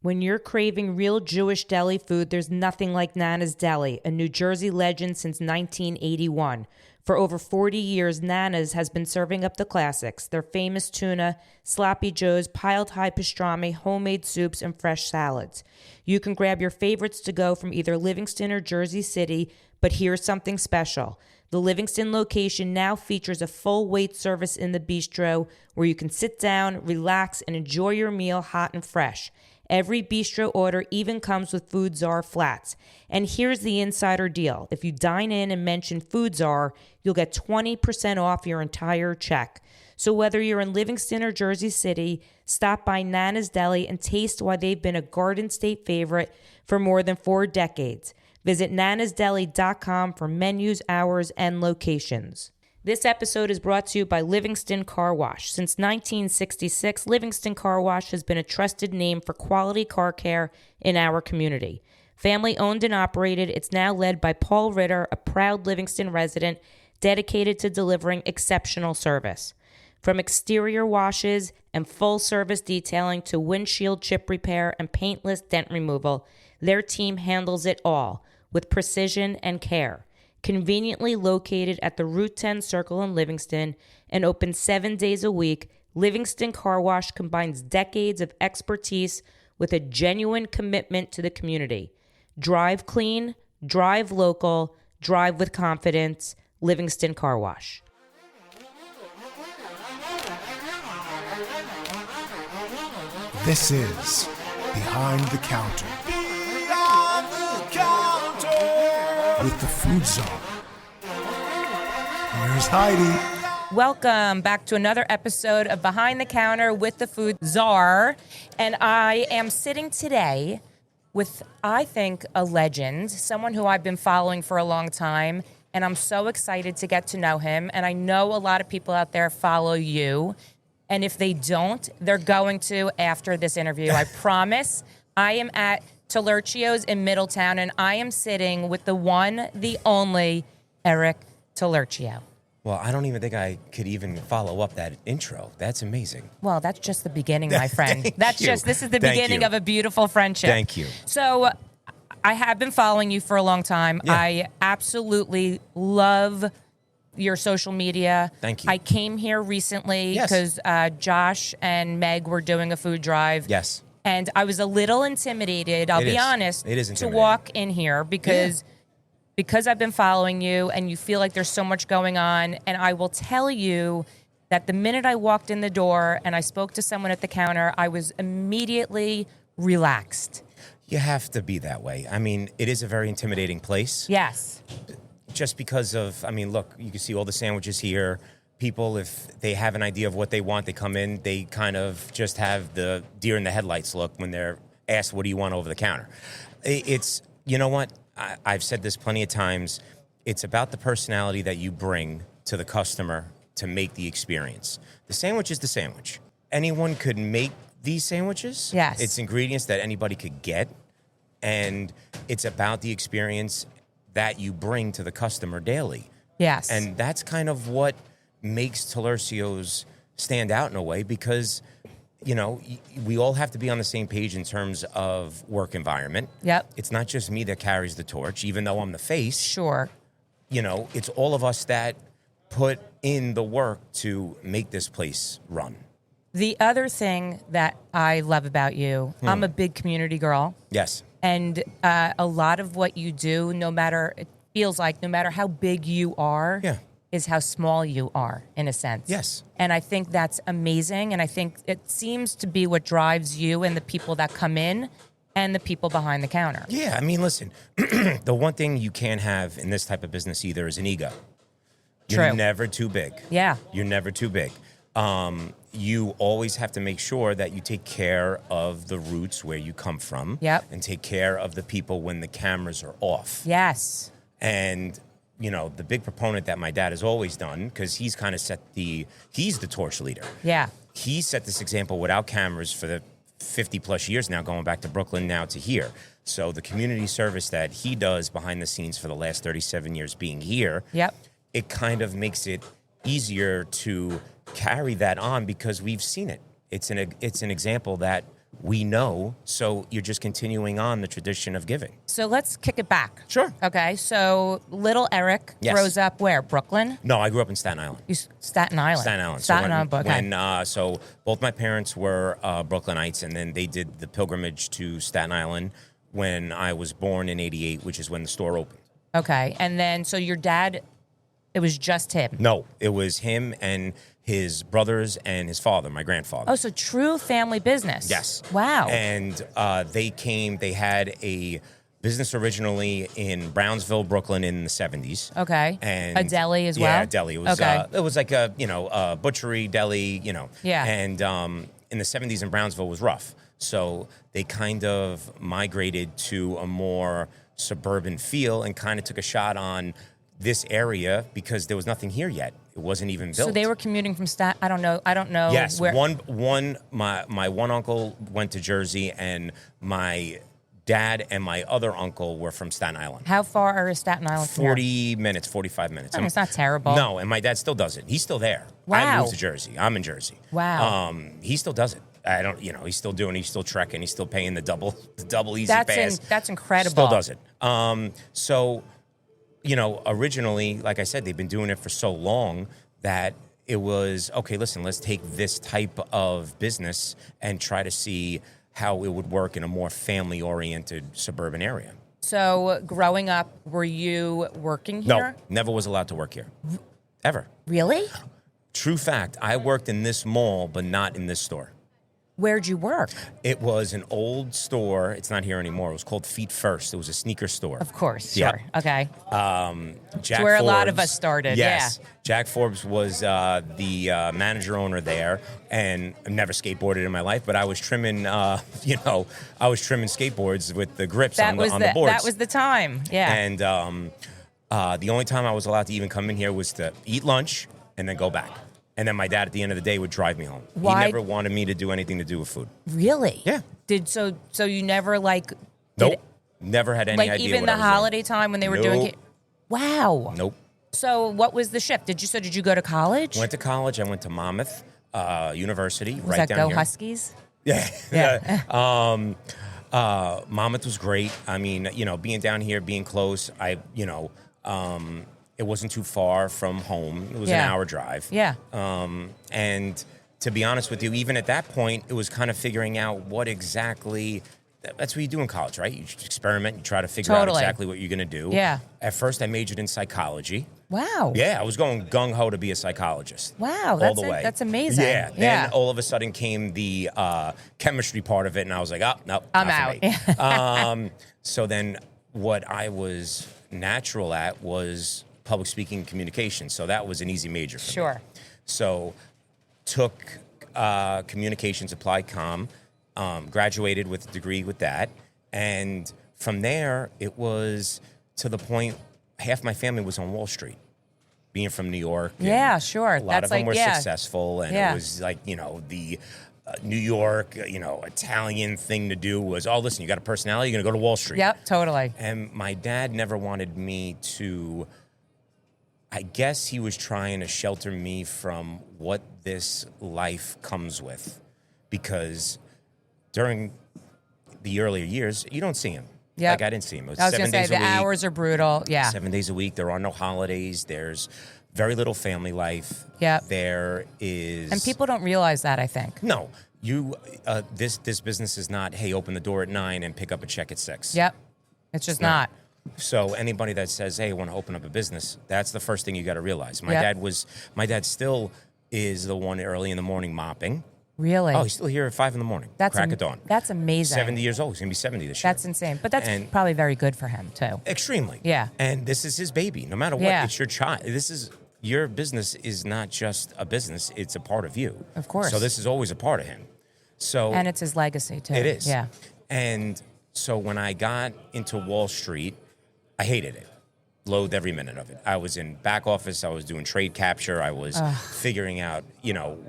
When you're craving real Jewish deli food, there's nothing like Nana's Deli, a New Jersey legend since 1981. For over 40 years, Nana's has been serving up the classics, their famous tuna, sloppy joes, piled high pastrami, homemade soups, and fresh salads. You can grab your favorites to go from either Livingston or Jersey City, but here's something special. The Livingston location now features a full weight service in the bistro where you can sit down, relax, and enjoy your meal hot and fresh. Every bistro order even comes with Food Czar flats. And here's the insider deal. If you dine in and mention Food Czar, you'll get 20% off your entire check. So whether you're in Livingston or Jersey City, stop by Nana's Deli and taste why they've been a Garden State favorite for more than 4 decades. Visit nanasdeli.com for menus, hours, and locations. This episode is brought to you by Livingston Car Wash. Since 1966, Livingston Car Wash has been a trusted name for quality car care in our community. Family owned and operated, it's now led by Paul Ritter, a proud Livingston resident dedicated to delivering exceptional service. From exterior washes and full service detailing to windshield chip repair and paintless dent removal, their team handles it all with precision and care. Conveniently located at the Route 10 Circle in Livingston and open 7 days a week, Livingston Car Wash combines decades of expertise with a genuine commitment to the community. Drive clean, drive local, drive with confidence. Livingston Car Wash. This is Behind the Counter. With the Food Czar. Here's Heidi. Welcome back to another episode of Behind the Counter with the Food Czar. And I am sitting today with, I think, a legend, someone who I've been following for a long time. And I'm so excited to get to know him. And I know a lot of people out there follow you. And if they don't, they're going to after this interview. I promise. I am at Taliercio's in Middletown, and I am sitting with the one, the only, Eric Taliercio. Well, I don't even think I could even follow up that intro. That's amazing. Well, that's just the beginning, my friend. This is the Thank beginning you. of a beautiful friendship. Thank you. So I have been following you for a long time. Yeah. I absolutely love your social media. Thank you. I came here recently Yes. because Josh and Meg were doing a food drive. Yes. And I was a little intimidated, I'll be honest, It is to intimidating. walk in here because I've been following you and you feel like there's so much going on. And I will tell you that the minute I walked in the door and I spoke to someone at the counter, I was immediately relaxed. You have to be that way. I mean, it is a very intimidating place. Yes. Just because of, I mean, look, you can see all the sandwiches here. People, if they have an idea of what they want, they come in, they kind of just have the deer in the headlights look when they're asked, what do you want over the counter? It's, you know what? I've said this plenty of times. It's about the personality that you bring to the customer to make the experience. The sandwich is the sandwich. Anyone could make these sandwiches. Yes. It's ingredients that anybody could get. And it's about the experience that you bring to the customer daily. Yes. And that's kind of what makes Taliercio's stand out in a way because, you know, we all have to be on the same page in terms of work environment. Yep. It's not just me that carries the torch, even though I'm the face. Sure. You know, it's all of us that put in the work to make this place run. The other thing that I love about you, I'm a big community girl. Yes. And a lot of what you do, it feels like no matter how big you are, is how small you are, in a sense. Yes. And I think that's amazing. And I think it seems to be what drives you and the people that come in and the people behind the counter. Yeah, I mean, listen, the one thing you can't have in this type of business either is an ego. You're True. never too big. Yeah. You're never too big. You always have to make sure that you take care of the roots where you come from. Yep. And take care of the people when the cameras are off. Yes. And, you know, the big proponent that my dad has always done, because he's kind of he's the torch leader. Yeah. He set this example without cameras for the 50 plus years now, going back to Brooklyn now to here. So the community service that he does behind the scenes for the last 37 years being here, Yep. it kind of makes it easier to carry that on because we've seen it. It's an example that we know. So you're just continuing on the tradition of giving. So let's kick it back. Sure. Okay. So little Eric Yes. grows up where? Brooklyn? No, I grew up in Staten Island. Staten Island. Staten Island. Staten Island. Okay. So both my parents were Brooklynites, and then they did the pilgrimage to Staten Island when I was born in '88, which is when the store opened. Okay. And then, so your dad, it was just him? No, it was him and his brothers and his father, my grandfather. Oh, so true family business. Yes. Wow. And they had a business originally in Brownsville, Brooklyn in the 70s. Okay. And a deli as well? Yeah, a deli. It was, okay. It was like a butchery, deli, Yeah. And in the 70s in Brownsville was rough. So they kind of migrated to a more suburban feel and kind of took a shot on this area because there was nothing here yet. It wasn't even built. So they were commuting from I don't know. Yes, where. my one uncle went to Jersey, and my dad and my other uncle were from Staten Island. How far is Staten Island from 40 minutes, 45 minutes. I mean, it's not terrible. No, and my dad still does it. He's still there. Wow. I moved to Jersey. I'm in Jersey. Wow. He still does it. I don't, he's still doing it. He's still trekking. He's still paying the double easy pass. That's incredible. Still does it. So, originally, like I said, they've been doing it for so long that it was, okay, listen, let's take this type of business and try to see how it would work in a more family-oriented suburban area. So growing up, were you working here? No, never was allowed to work here. Ever. Really? True fact, I worked in this mall, but not in this store. Where'd you work? It was an old store. It's not here anymore. It was called Feet First. It was a sneaker store. Of course, Yep. sure. Okay. Jack where Forbes, a lot of us started, yes. yeah. Jack Forbes was the manager owner there, and I've never skateboarded in my life, but I was trimming, I was trimming skateboards with the grips on the boards. That was the time, yeah. And the only time I was allowed to even come in here was to eat lunch and then go back. And then my dad, at the end of the day, would drive me home. Why? He never wanted me to do anything to do with food. Really? Yeah. So you never Nope. Never had any idea. Even what the I was doing. holiday time when they were doing it. Wow. Nope. So what was the shift? Did you go to college? Went to college. I went to Monmouth University. Was right that down Go here. Huskies? Yeah. Yeah. Monmouth was great. I mean, being down here, being close, it wasn't too far from home. It was an hour drive. Yeah. And to be honest with you, even at that point, it was kind of figuring out what exactly. That's what you do in college, right? You experiment. You try to figure out exactly what you're going to do. Yeah. At first, I majored in psychology. Wow. Yeah, I was going gung-ho to be a psychologist. Wow, all the way. That's amazing. Yeah. Then all of a sudden came the chemistry part of it, and I was like, oh, no, I'm out. So then what I was natural at was public speaking and communication. So that was an easy major for me. Sure. So took communications, applied comm, graduated with a degree with that. And from there, it was to the point half my family was on Wall Street, being from New York. Yeah, sure. A lot of them were successful. And Yeah. it was like, the New York, Italian thing to do was, oh, listen, you got a personality, you're going to go to Wall Street. Yep, totally. And my dad never wanted me to, I guess he was trying to shelter me from what this life comes with. Because during the earlier years, you don't see him. Yep. Like, I didn't see him. It was I was 7 going to days say, a the week. hours are brutal. Yeah. 7 days a week. There are no holidays. There's very little family life. Yep. There is... And people don't realize that, I think. No. This business is not, hey, open the door at 9 and pick up a check at 6. Yep. It's just not. So anybody that says, hey, I want to open up a business, that's the first thing you got to realize. My dad still is the one early in the morning mopping. Really? Oh, he's still here at 5 in the morning. Crack of dawn. That's amazing. 70 years old. He's going to be 70 this year. That's insane. But that's probably very good for him, too. Extremely. Yeah. And this is his baby. No matter what, Yeah. it's your child. Your business is not just a business. It's a part of you. Of course. So this is always a part of him. So And it's his legacy, too. it is. Yeah. And so when I got into Wall Street, I hated it. Loathed every minute of it. I was in back office. I was doing trade capture. I was figuring out,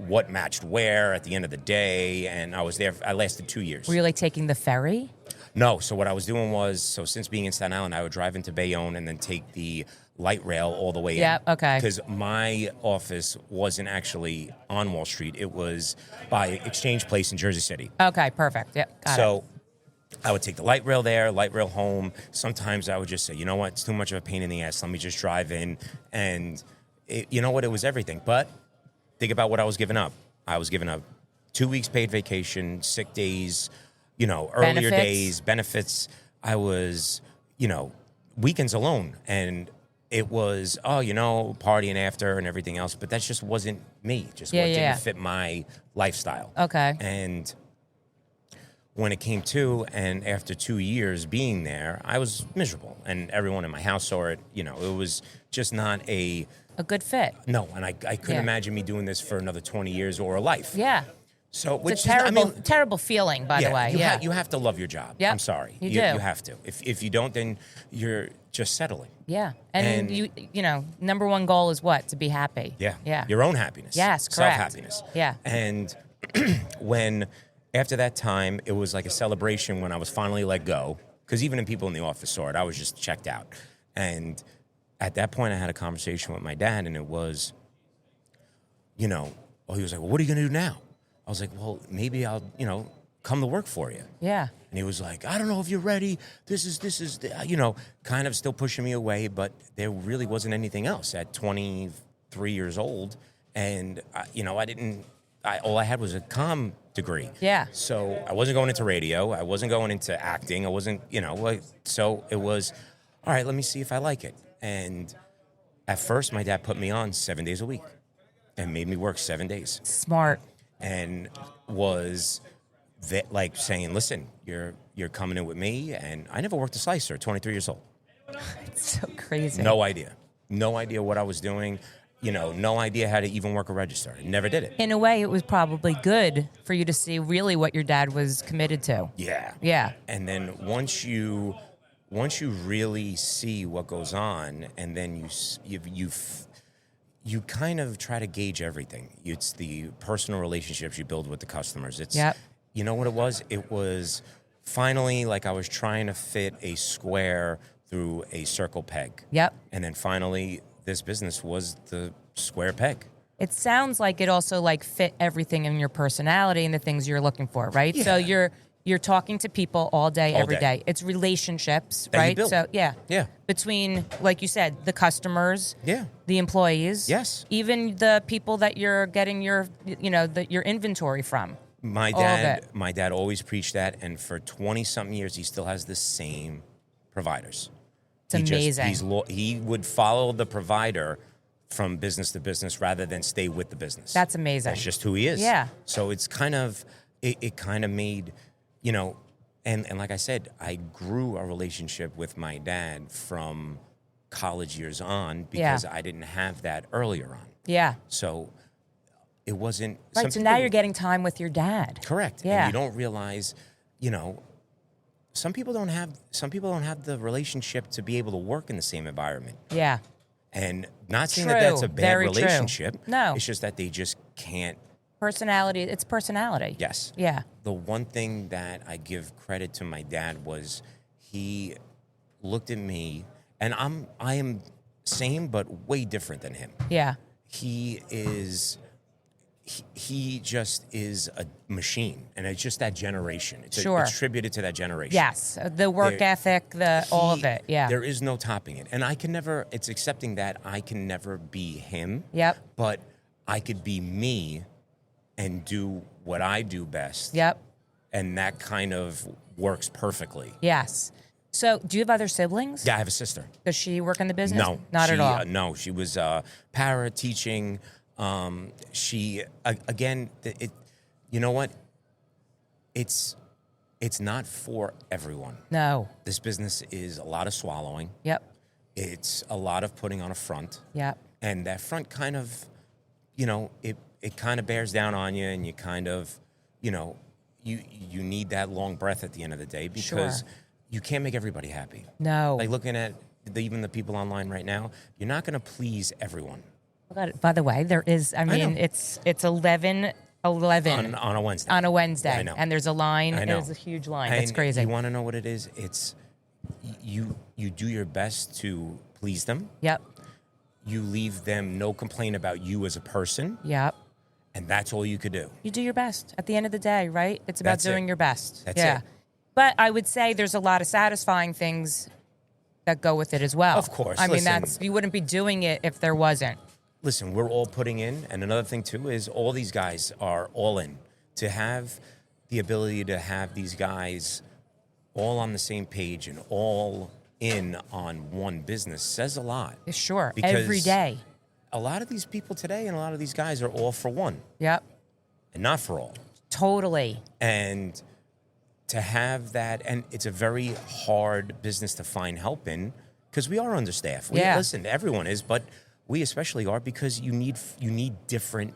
what matched where at the end of the day. And I was there. I lasted 2 years. Were you taking the ferry? No. So what I was doing was, since being in Staten Island, I would drive into Bayonne and then take the light rail all the way in. Yeah, okay. Because my office wasn't actually on Wall Street. It was by Exchange Place in Jersey City. Okay, perfect. Yep, got it. So I would take the light rail there, light rail home. Sometimes I would just say, you know what, it's too much of a pain in the ass. Let me just drive in. And you know what, it was everything. But think about what I was giving up. I was giving up 2 weeks paid vacation, sick days, earlier days, benefits. I was, weekends alone. And it was, partying after and everything else. But that just wasn't me. Didn't fit my lifestyle. Okay. And when it came to, and after 2 years being there, I was miserable. And everyone in my house saw it. It was just not a good fit. No, and I couldn't imagine me doing this for another 20 years or a life. Yeah. So, it's a terrible feeling, by the way. You have to love your job. Yep. I'm sorry. You do. You have to. If you don't, then you're just settling. Yeah. And you number one goal is what? To be happy. Yeah. Yeah. Your own happiness. Yes, correct. Self-happiness. Yeah. And after that time, it was like a celebration when I was finally let go. Because even if people in the office saw it, I was just checked out. And at that point, I had a conversation with my dad, and it was, he was like, well, what are you going to do now? I was like, well, maybe I'll, come to work for you. Yeah. And he was like, I don't know if you're ready. This is, kind of still pushing me away, but there really wasn't anything else at 23 years old. And, all I had was a comm degree. Yeah. So I wasn't going into radio. I wasn't going into acting. I wasn't, so it was, all right, let me see if I like it. And at first, my dad put me on 7 days a week and made me work 7 days. Smart. And was like saying, listen, you're coming in with me. And I never worked a slicer at 23 years old. It's so crazy. No idea what I was doing. No idea how to even work a register. I never did it. In a way, it was probably good for you to see really what your dad was committed to. Yeah. Yeah. And then once you really see what goes on, and then you kind of try to gauge everything. It's the personal relationships you build with the customers. It's, you know what it was? It was finally like I was trying to fit a square through a circle peg. Yep. And then finally, this business was the square peg. It sounds like it also fit everything in your personality and the things you're looking for, right? Yeah. So you're talking to people all day, every day. It's relationships, that right? you build. So yeah. Between, like you said, the customers, the employees, even the people that you're getting your inventory from. My dad always preached that, and for 20-something years, he still has the same providers. It's amazing. He would follow the provider from business to business rather than stay with the business. That's amazing. That's just who he is. Yeah. So it's kind of, it kind of made, and like I said, I grew a relationship with my dad from college years on because I didn't have that earlier on. Yeah. So it wasn't. Right, so now you're getting time with your dad. Correct. Yeah. And you don't realize, some people don't have the relationship to be able to work in the same environment. Yeah. And not saying that that's a bad relationship. True. No. It's just that they just can't. It's personality. Yes. Yeah. The one thing that I give credit to my dad was he looked at me, and I am same but way different than him. Yeah. He just is a machine, and it's just that generation. It's attributed to that generation. Yes, the work ethic, all of it, yeah. There is no topping it. And it's accepting that I can never be him. Yep. But I could be me and do what I do best. Yep. And that kind of works perfecly. Yes. So, do you have other siblings? Yeah, I have a sister. Does she work in the business? No. Not at all? No, she was para teaching. She again, you know what? It's not for everyone. No. This business is a lot of swallowing. Yep. It's a lot of putting on a front. Yep. And that front kind of, it kind of bears down on you, and you kind of, you need that long breath at the end of the day because you can't make everybody happy. No. Like looking at even the people online right now, you're not going to please everyone. By the way, there is, it's 11 on a Wednesday. On a Wednesday. I know. And there's a line. I know. There's a huge line. And It's crazy. You want to know what it is? It's you do your best to please them. Yep. You leave them no complaint about you as a person. Yep. And that's all you could do. You do your best at the end of the day, right? It's about doing your best. That's it. But I would say there's a lot of satisfying things that go with it as well. Of course. I mean, Listen, you wouldn't be doing it if there wasn't. Listen, we're all putting in. And another thing, too, is all these guys are all in. To have the ability to have these guys all on the same page and all in on one business says a lot. Sure. Because every day. A lot of these people today and a lot of these guys are all for one. Yep. And not for all. Totally. And to have that, and it's a very hard business to find help in because we are understaffed. Listen, everyone is, but we especially are because you need different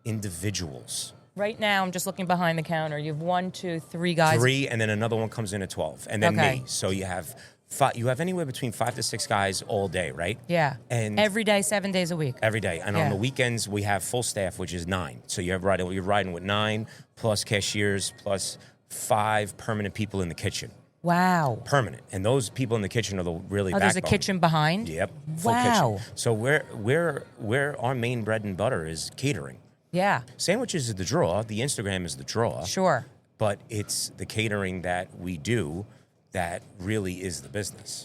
individuals. Right now, I'm just looking behind the counter. You have 1, 2, 3 guys. 3, and then another one comes in at 12, and then me. So you have anywhere between 5 to 6 guys all day, right? Yeah. And every day, 7 days a week. Every day. And on the weekends, we have full staff, which is 9. So you're riding with 9 plus cashiers plus 5 permanent people in the kitchen. Wow. Permanent. And those people in the kitchen are the really backbone. There's a kitchen behind? Yep. Full kitchen. So where our main bread and butter is catering. Yeah. Sandwiches is the draw. The Instagram is the draw. Sure. But it's the catering that we do that really is the business.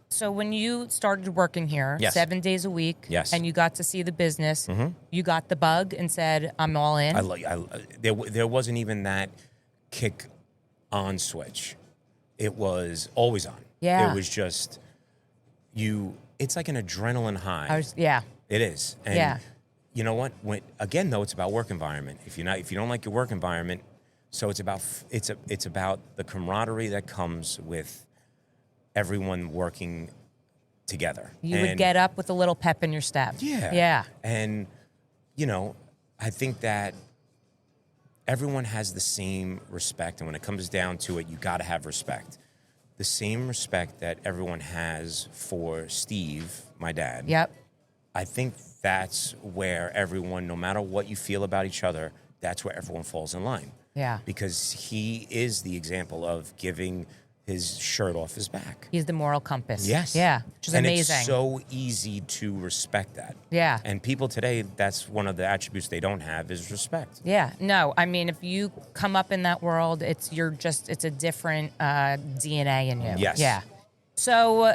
So when you started working here, 7 days a week, and you got to see the business, you got the bug and said, I'm all in? There wasn't even that kick on switch. It was always on. Yeah. It was just it's like an adrenaline high. It is. And you know what? Again, though, it's about work environment. If you don't like your work environment, so it's about the camaraderie that comes with everyone working together. You would get up with a little pep in your step. Yeah. Yeah. And I think that everyone has the same respect, and when it comes down to it, you got to have respect. The same respect that everyone has for Steve, my dad. Yep. I think that's where everyone, no matter what you feel about each other, that's where everyone falls in line. Yeah. Because he is the example of giving his shirt off his back. He's the moral compass. Yes. Yeah, which is amazing. And it's so easy to respect that. Yeah. And people today, that's one of the attributes they don't have is respect. Yeah. No, I mean, if you come up in that world, it's a different DNA in you. Yes. Yeah. So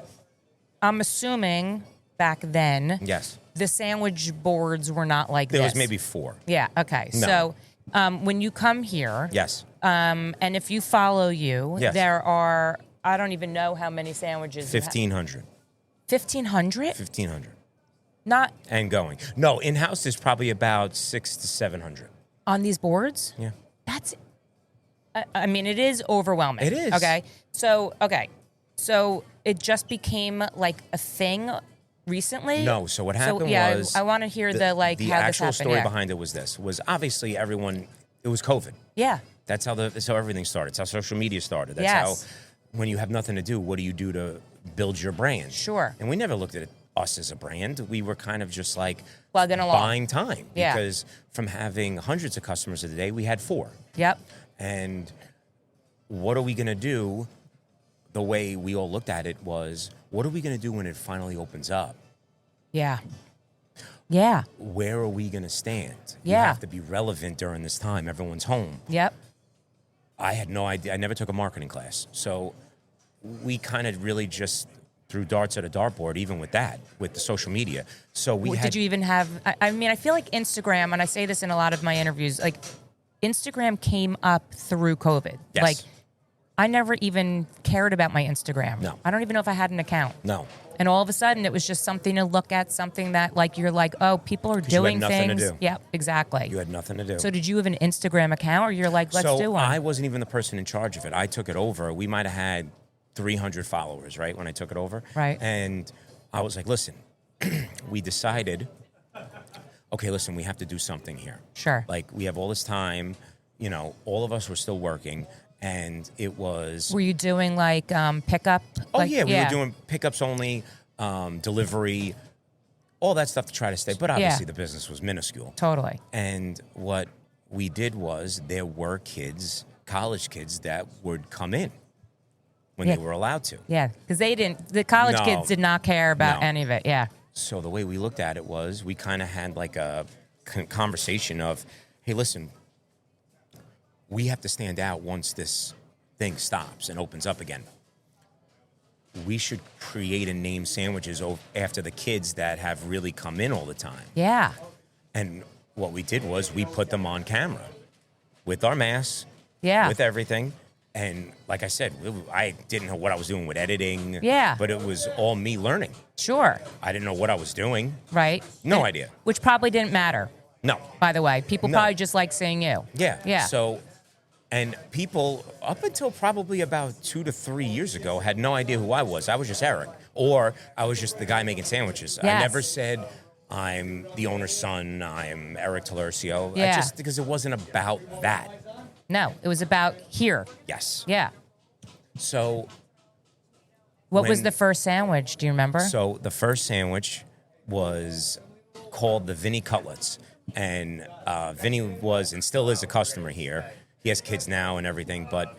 I'm assuming back then, yes, the sandwich boards were not like this. There was maybe 4. Yeah. Okay. No. So when you come here, yes, and if you follow you, yes, there are, I don't even know how many sandwiches. 1,500. 1,500? 1,500. Not and going. No, in house is probably about 600 to 700 on these boards. Yeah, that's. I mean, it is overwhelming. It is. Okay. So it just became like a thing recently. No. So what happened was I want to hear the how this actual happened. story behind it was obviously everyone. It was COVID. Yeah. That's how everything started. That's how social media started. That's Yes. how, when you have nothing to do, what do you do to build your brand? Sure. And we never looked at us as a brand. We were kind of just like plugging along, buying time. Yeah. Because from having hundreds of customers a day, we had 4. Yep. And what are we going to do? The way we all looked at it was, what are we going to do when it finally opens up? Yeah. Yeah. Where are we going to stand? You Yeah. have to be relevant during this time. Everyone's home. Yep. I had no idea. I never took a marketing class. So we kind of really just threw darts at a dartboard, even with that, with the social media. So Did you even have, I mean, I feel like Instagram, and I say this in a lot of my interviews, like Instagram came up through COVID. Yes. Like I never even cared about my Instagram. No. I don't even know if I had an account. No. And all of a sudden, it was just something to look at, something that, like, you're like, oh, people are doing you had nothing things. to do. Yep, exactly. You had nothing to do. So did you have an Instagram account, or you're like, let's do one? I wasn't even the person in charge of it. I took it over. We might have had 300 followers, right, when I took it over. Right. And I was like, listen, we decided, okay, listen, we have to do something here. Sure. Like, we have all this time. You know, all of us were still working. And it was... Were you doing, like, pickup? Oh, like, yeah. We were doing pickups only, delivery, all that stuff to try to stay. But obviously the business was minuscule. Totally. And what we did was there were kids, college kids, that would come in. when they were allowed to. Yeah, because the college No. kids did not care about No. any of it. Yeah. So the way we looked at it was we kind of had like a conversation of, hey, listen, we have to stand out once this thing stops and opens up again. We should create and name sandwiches after the kids that have really come in all the time. Yeah. And what we did was we put them on camera with our masks, Yeah. with everything. And like I said, I didn't know what I was doing with editing. Yeah. But it was all me learning. Sure. I didn't know what I was doing. Right. No idea. Which probably didn't matter, No. by the way. People No. probably just like seeing you. Yeah. Yeah. So, and people up until probably about 2 to 3 years ago had no idea who I was. I was just Eric, or I was just the guy making sandwiches. I Yes. never said I'm the owner's son. I'm Eric Taliercio. Yeah. Just because it wasn't about that. No, it was about here. Yes. Yeah. So. What was When- the first sandwich? Do you remember? So the first sandwich was called the Vinny Cutlets. And Vinny was and still is a customer here. He has kids now and everything, but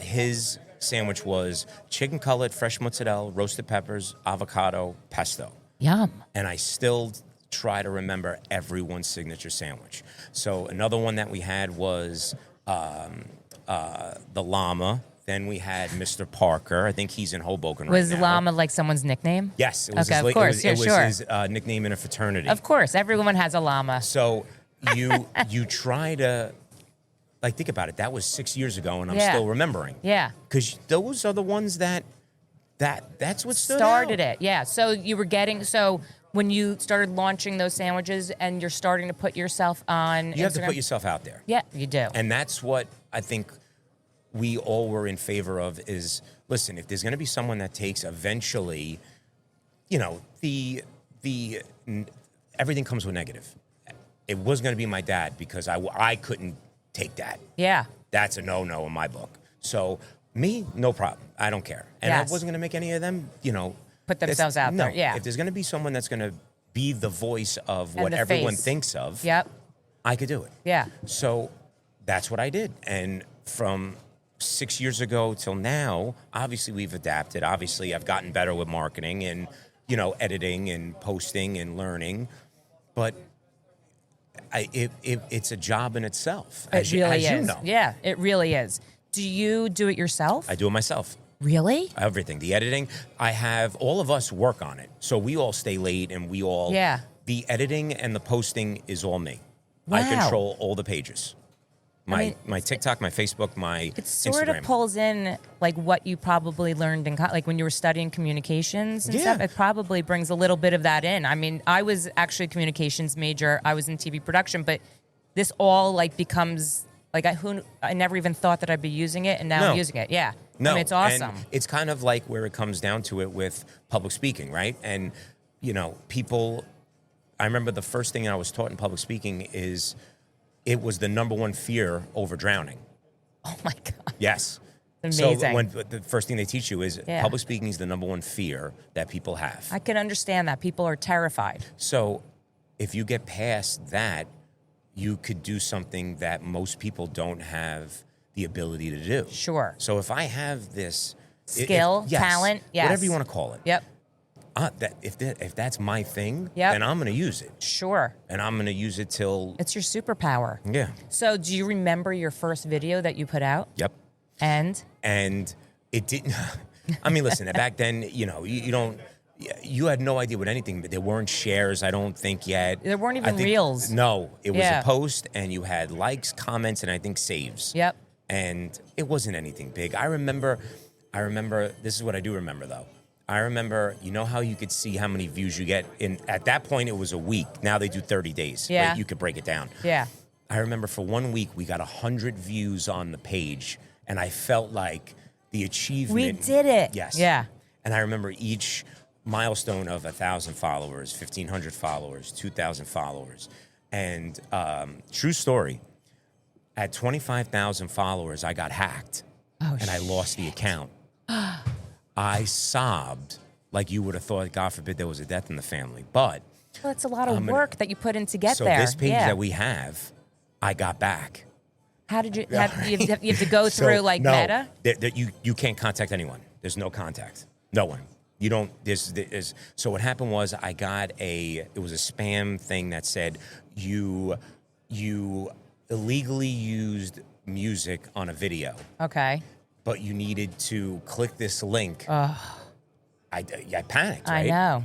his sandwich was chicken cutlet, fresh mozzarella, roasted peppers, avocado, pesto. Yum. And I still try to remember everyone's signature sandwich. So another one that we had was the llama. Then we had Mr. Parker. I think he's in Hoboken right now. Was llama like someone's nickname? Yes. It was Okay, his, of course. It was Sure. his nickname in a fraternity. Of course. Everyone has a llama. So you try to, like, think about it. That was 6 years ago, and I'm Yeah. still remembering. Yeah. Because those are the ones that's what Started out. it. Yeah. So you were so when you started launching those sandwiches and you're starting to put yourself on You have to Instagram- put yourself out there. Yeah, you do. And that's what I think we all were in favor of is, listen, if there's going to be someone that takes eventually, everything comes with negative. It was going to be my dad because I couldn't take that. Yeah. That's a no-no in my book. So me, no problem. I don't care. And Yes. I wasn't going to make any of them, Put themselves out no. there. Yeah. If there's going to be someone that's going to be the voice of And what the everyone face. thinks of, Yep. I could do it. Yeah. So that's what I did. And from 6 years ago till now, obviously we've adapted. Obviously I've gotten better with marketing and, editing and posting and learning. But it's a job in itself. It really is. You know. Yeah, it really is. Do you do it yourself? I do it myself. Really? Everything. The editing, I have all of us work on it. So we all stay late and we all. Yeah. The editing and the posting is all me. I Wow. control all the pages. My TikTok, my Facebook, my It sort Instagram. of pulls in like what you probably learned in like when you were studying communications and Yeah. stuff. It probably brings a little bit of that in. I mean, I was actually a communications major. I was in TV production, but this all like becomes like I never even thought that I'd be using it, and now No. I'm using it. Yeah. No, I mean, it's awesome. And it's kind of like where it comes down to it with public speaking, right? And, people, I remember the first thing I was taught in public speaking is it was the number one fear over drowning. Oh my God. Yes. Amazing. So the first thing they teach you is Yeah. public speaking is the number one fear that people have. I can understand that. People are terrified. So if you get past that, you could do something that most people don't have the ability to do. Sure. So if I have this Skill, talent, yes. whatever you want to call it. Yep. If that's my thing, Yep. then I'm going to use it, Sure. and I'm going to use it till It's your superpower. yeah. So do you remember your first video that you put out? Yep. And And it didn't. I mean, listen. Back then, you don't. You had no idea what anything. There weren't shares. I don't think yet. There weren't I even think- reels. No, it was Yeah. a post, and you had likes, comments, and I think saves. Yep. And it wasn't anything big. I remember. This is what I do remember though. I remember. You know how you could see how many views you get in. At that point, it was a week. Now they do 30 days. Yeah. Right? You could break it down. Yeah. I remember for 1 week we got 100 views on the page, and I felt like the achievement. We did it. Yes. Yeah. And I remember each milestone of 1,000 followers, 1,500 followers, 2,000 followers, and true story. At 25,000 followers, I got hacked, and I lost the account. I sobbed like you would have thought. God forbid there was a death in the family, but. Well, it's a lot of work that you put in to get So there. this page yeah. that we have, I got back. How did you have to go through So, like no, Meta? You can't contact anyone. There's no contact. No one. You don't. There's. So what happened was I got it was a spam thing that said you illegally used music on a video, Okay. but you needed to click this link. I panicked. Right? I know.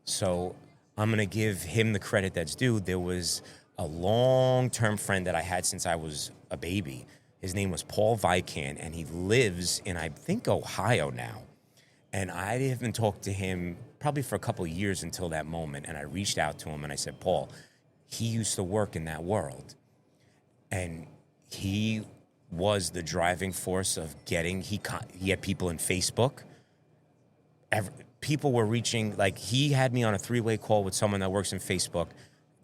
So I'm going to give him the credit that's due. There was a long-term friend that I had since I was a baby. His name was Paul Vicant, and he lives in, I think, Ohio now. And I haven't talked to him probably for a couple of years until that moment. And I reached out to him, and I said, Paul, he used to work in that world. And he was the driving force of getting, he had people in Facebook. People were reaching, like he had me on a 3-way call with someone that works in Facebook.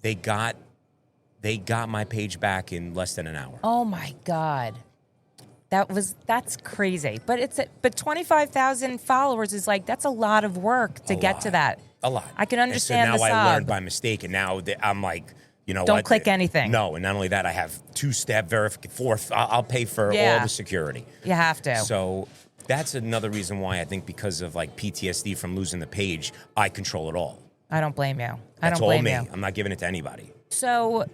They got my page back in less than an hour. Oh my God. That's crazy. But 25,000 followers is like, that's a lot of work to get to that. A lot. I can understand and so the now I sub. learned by mistake, and now I'm like, you know, Don't click anything. No, and not only that, I have 2-step verification. I'll pay for all the security. You have to. So that's another reason why I think because of like PTSD from losing the page, I control it all. I don't blame you. That's I don't blame all me. you. I'm not giving it to anybody. So,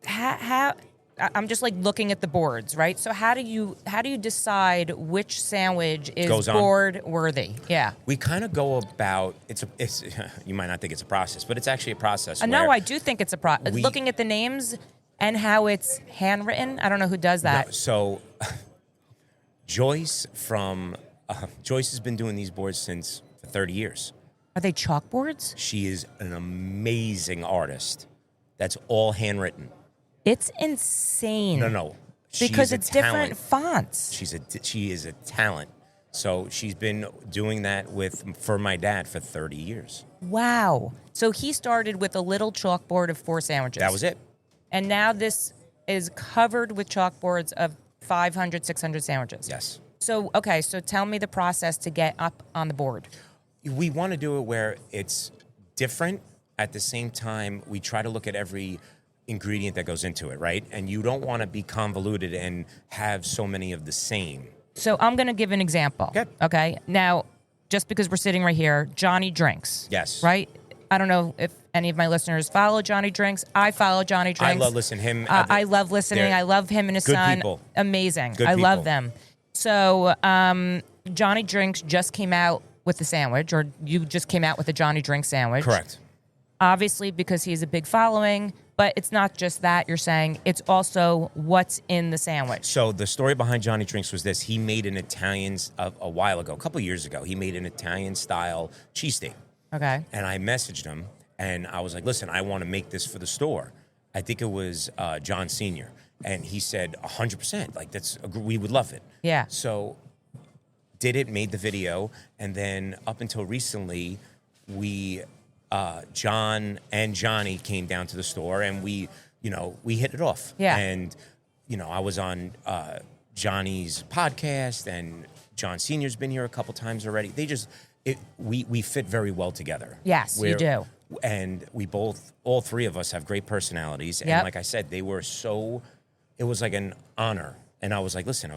how I'm just like looking at the boards, right? So how do you decide which sandwich is board worthy? Yeah. We kind of go about it's you might not think it's a process, but it's actually a process. No, I do think it's a process. Looking at the names and how it's handwritten, I don't know who does that. No, so Joyce has been doing these boards for 30 years. Are they chalkboards? She is an amazing artist. That's all handwritten. It's insane. No. Because it's different fonts. She is a talent. So she's been doing that for my dad for 30 years. Wow. So he started with a little chalkboard of 4 sandwiches. That was it. And now this is covered with chalkboards of 500, 600 sandwiches. Yes. So, okay, so tell me the process to get up on the board. We want to do it where it's different. At the same time, we try to look at every ingredient that goes into it, right? And you don't want to be convoluted and have so many of the same. So I'm going to give an example. Okay. Now, just because we're sitting right here, Johnny Drinks. Yes. Right? I don't know if any of my listeners follow Johnny Drinks. I follow Johnny Drinks. I love listening. I love listening. I love him and his son. People. Amazing. Good I people. love them. So Johnny Drinks just came out with the sandwich, or you just came out with a Johnny Drinks sandwich. Correct. Obviously, because he has a big following. But it's not just that you're saying. It's also what's in the sandwich. So the story behind Johnny Drinks was this. He made an Italian, a while ago, a couple of years ago, he made an Italian-style cheesesteak. Okay. And I messaged him, and I was like, listen, I want to make this for the store. I think it was John Sr. And he said, 100%. Like, we would love it. Yeah. So did it, made the video, and then up until recently, John and Johnny came down to the store, and we hit it off. Yeah. And, I was on Johnny's podcast, and John Sr.'s been here a couple times already. We fit very well together. Yes, you do. And all 3 of us have great personalities. And like I said, it was like an honor. And I was like, listen,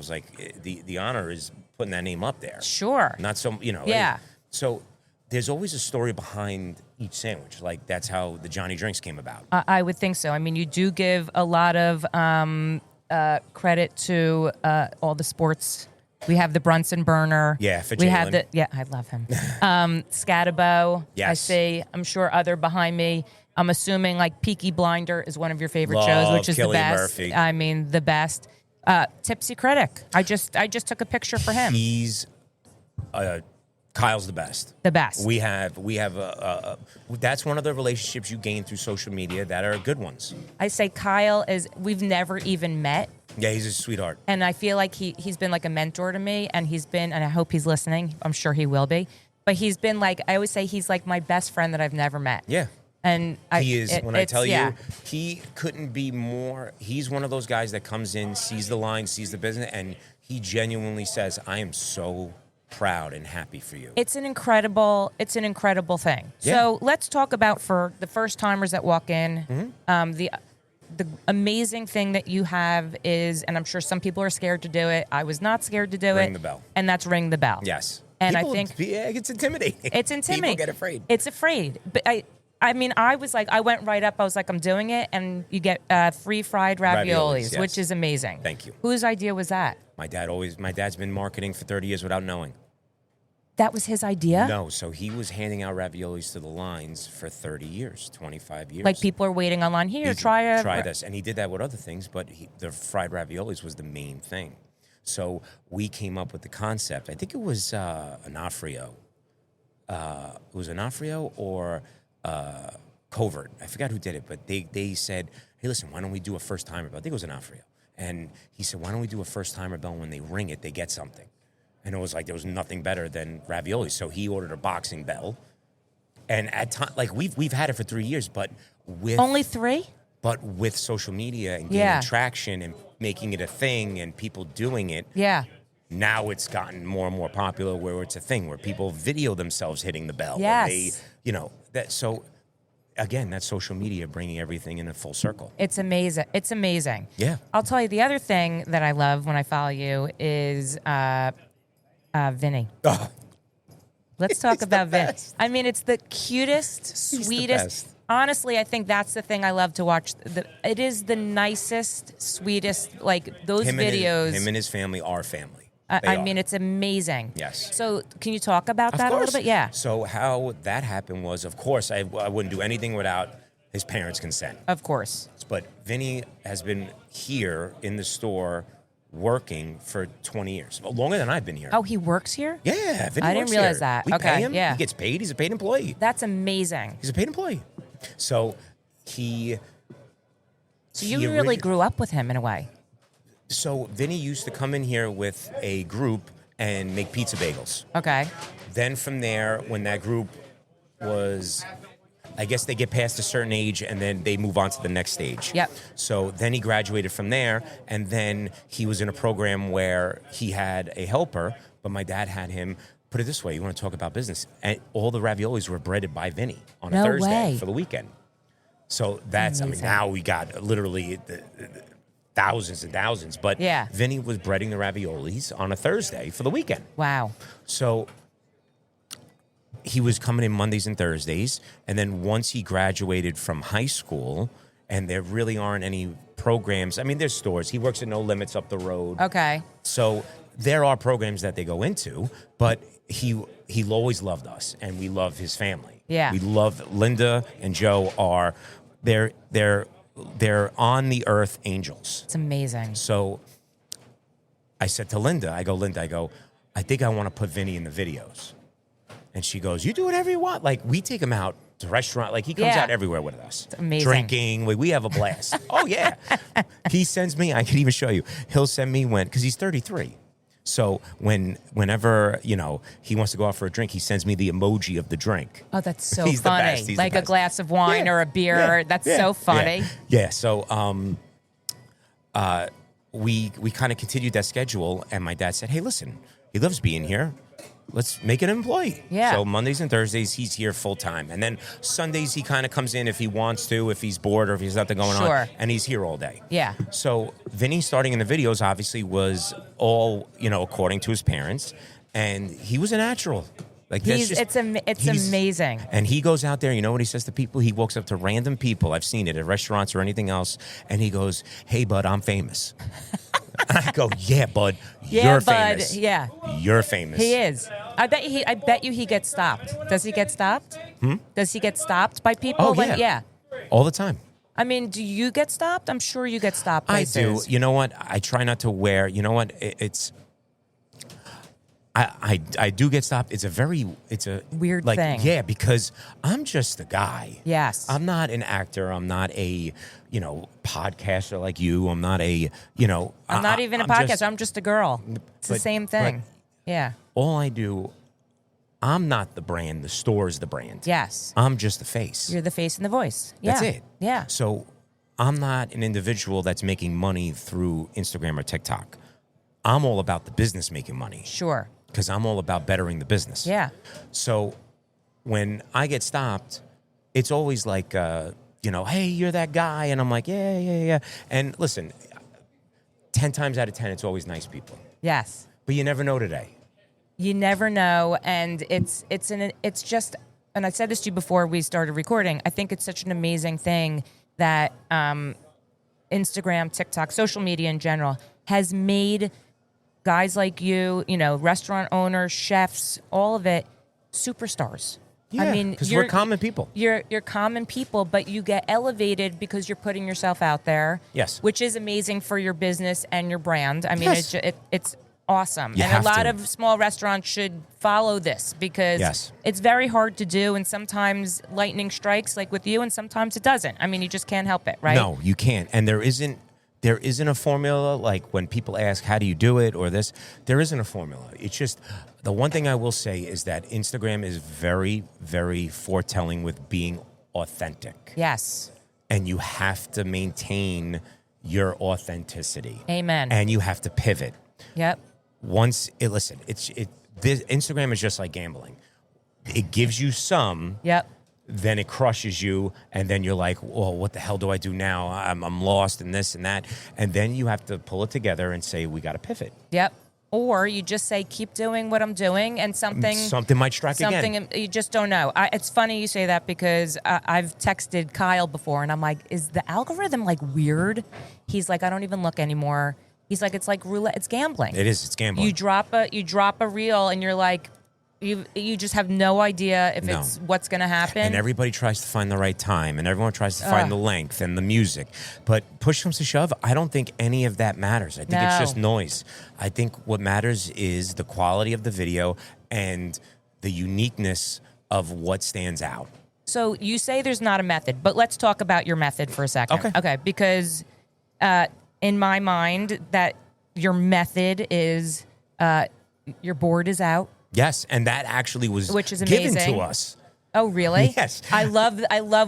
the honor is putting that name up there. Sure. Not so, Yeah. So there's always a story behind each sandwich. Like, that's how the Johnny Drinks came about. I would think so. I mean, you do give a lot of credit to all the sports. We have the Brunson burner. Yeah, for we Jalen. have I love him. Scatabo. Yes. I see. I'm sure other behind me. I'm assuming like Peaky Blinder is one of your favorite Love shows, which is Cillian the best. Murphy. I mean, the best. Tipsy Critic. I just took a picture for him. He's Kyle's the best. The best. We have that's one of the relationships you gain through social media that are good ones. I say Kyle we've never even met. Yeah, he's a sweetheart. And I feel like he's been like a mentor to me, and and I hope he's listening. I'm sure he will be. But he's been like, I always say he's like my best friend that I've never met. Yeah. And he is, I tell you, he couldn't be more, he's one of those guys that comes in, sees the line, sees the business, and he genuinely says, I am so proud and happy for you. It's an incredible thing. Yeah. So let's talk about, for the first timers that walk in, the amazing thing that you have is, and I'm sure some people are scared to do it. I was not scared to do it. Ring the bell. And that's ring the bell. Yes. And People, I think it's intimidating. it's intimidating. People get afraid. It's afraid. But I mean, I was like, I went right up. I was like, I'm doing it, and you get free fried raviolis, Yes. which is amazing. Thank you. Whose idea was that? My dad's been marketing for 30 years without knowing. That was his idea? No, so he was handing out raviolis to the lines for 30 years, 25 years. Like people are waiting online here, try this. And he did that with other things, but the fried raviolis was the main thing. So we came up with the concept. I think it was Onofrio. It was Onofrio or Covert. I forgot who did it, but they said, hey, listen, why don't we do a first-timer bell? I think it was Onofrio. And he said, why don't we do a first-timer bell? When they ring it, they get something. And it was like there was nothing better than ravioli. So he ordered a boxing bell. And at time, like we've had it for 3 years, but with Only 3? But with social media and gaining traction and making it a thing and people doing it, now it's gotten more and more popular where it's a thing where people video themselves hitting the bell. Yes. So again, that's social media bringing everything in a full circle. It's amazing. It's amazing. Yeah. I'll tell you the other thing that I love when I follow you is Vinny. Oh, Let's talk about Vinny. best. I mean, it's the cutest, the sweetest. best. Honestly, I think that's the thing I love to watch. It is the nicest, sweetest, like those videos. Him and his family are family. I mean, it's amazing. Yes. So can you talk about that a little bit? Yeah. So how that happened was, of course, I wouldn't do anything without his parents' consent. Of course. But Vinny has been here in the store working for 20 years, longer than I've been here. Oh, he works here? Yeah, Vinny I didn't works realize here. that. We Okay, pay him. yeah. He gets paid. He's a paid employee. That's amazing. He's a paid employee. So So you really grew up with him in a way. So Vinny used to come in here with a group and make pizza bagels. Okay. Then from there, when that group was, I guess they get past a certain age and then they move on to the next stage. Yep. So then he graduated from there, and then he was in a program where he had a helper, but my dad had him, put it this way, you want to talk about business, and all the raviolis were breaded by Vinny on a No Thursday way. for the weekend. So that's, Amazing. now we got literally the thousands and thousands, but Yeah. Vinny was breading the raviolis on a Thursday for the weekend. Wow. So he was coming in Mondays and Thursdays, and then once he graduated from high school, and there really aren't any programs. I mean, there's stores. He works at No Limits up the road. Okay. So there are programs that they go into, but he always loved us, and we love his family. Yeah. We love Linda and Joe are they're on the earth angels. It's amazing. So I said to Linda, I think I want to put Vinny in the videos. And she goes, you do whatever you want. Like, we take him out to restaurant. Like, he comes Yeah. out everywhere with us. It's amazing. Drinking. We have a blast. Oh, yeah. He sends me, I can even show you. He'll send me because he's 33. So whenever, he wants to go out for a drink, he sends me the emoji of the drink. Oh, that's so He's the funny. best. He's the Like a best. glass of wine or a beer. That's so funny. Yeah. So we kind of continued that schedule, and my dad said, hey, listen, he loves being here. Let's make it an employee. Yeah. So Mondays and Thursdays, he's here full time. And then Sundays, he kind of comes in if he wants to, if he's bored or if he's nothing going Sure. on. And he's here all day. Yeah. So Vinny starting in the videos obviously was all, according to his parents. And he was a natural. Like It's amazing. And he goes out there, you know what he says to people? He walks up to random people. I've seen it at restaurants or anything else. And he goes, hey, bud, I'm famous. I go, yeah, bud, you're famous. Yeah. You're famous. He is. I bet you he gets stopped. Does he get stopped? Does he get stopped by people? Oh, yeah. All the time. I mean, do you get stopped? I'm sure you get stopped places. I do. You know what? I try not to wear, you know what? I do get stopped. It's a Weird thing. Yeah, because I'm just a guy. Yes. I'm not an actor. I'm not a, podcaster like you. I'm not a, I'm not even a podcaster. I'm just a girl. It's the same thing. Right. Yeah. All I do, I'm not the brand. The store's the brand. Yes. I'm just the face. You're the face and the voice. Yeah. That's it. Yeah. So I'm not an individual that's making money through Instagram or TikTok. I'm all about the business making money. Sure. Because I'm all about bettering the business. Yeah. So when I get stopped, it's always like, hey, you're that guy. And I'm like, yeah. And listen, 10 times out of 10, it's always nice people. Yes. But you never know today. You never know. And it's just, and I said this to you before we started recording, I think it's such an amazing thing that Instagram, TikTok, social media in general has made guys like you, restaurant owners, chefs, all of it, superstars. Yeah, I mean, because we're common people. You're common people, but you get elevated because you're putting yourself out there. Yes. Which is amazing for your business and your brand. I mean, Yes. it's awesome. You and have a lot to. of small restaurants should follow this because Yes. it's very hard to do, and sometimes lightning strikes like with you, and sometimes it doesn't. I mean, you just can't help it, right? No, you can't. And there isn't a formula. Like when people ask, how do you do it or this, there isn't a formula. It's just, the one thing I will say is that Instagram is very, very foretelling with being authentic. Yes. And you have to maintain your authenticity. Amen. And you have to pivot. Yep. This Instagram is just like gambling. It gives you some. Yep. Then it crushes you, and then you're like, well, what the hell do I do now? I'm lost in this and that. And then you have to pull it together and say, we got to pivot. Yep. Or you just say, keep doing what I'm doing, and something might strike again. You just don't know. It's funny you say that because I've texted Kyle before, and I'm like, is the algorithm like weird? He's like, I don't even look anymore. He's like, it's like roulette. It's gambling. It is. It's gambling. You drop a reel, and you're like, you just have no idea if it's what's going to happen. And everybody tries to find the right time, and everyone tries to find the length and the music. But push comes to shove, I don't think any of that matters. I think it's just noise. I think what matters is the quality of the video and the uniqueness of what stands out. So you say there's not a method, but let's talk about your method for a second. Okay, because in my mind, that your method is your board is out. Yes, and that actually was Which is given amazing. to us. Oh, really? Yes. I love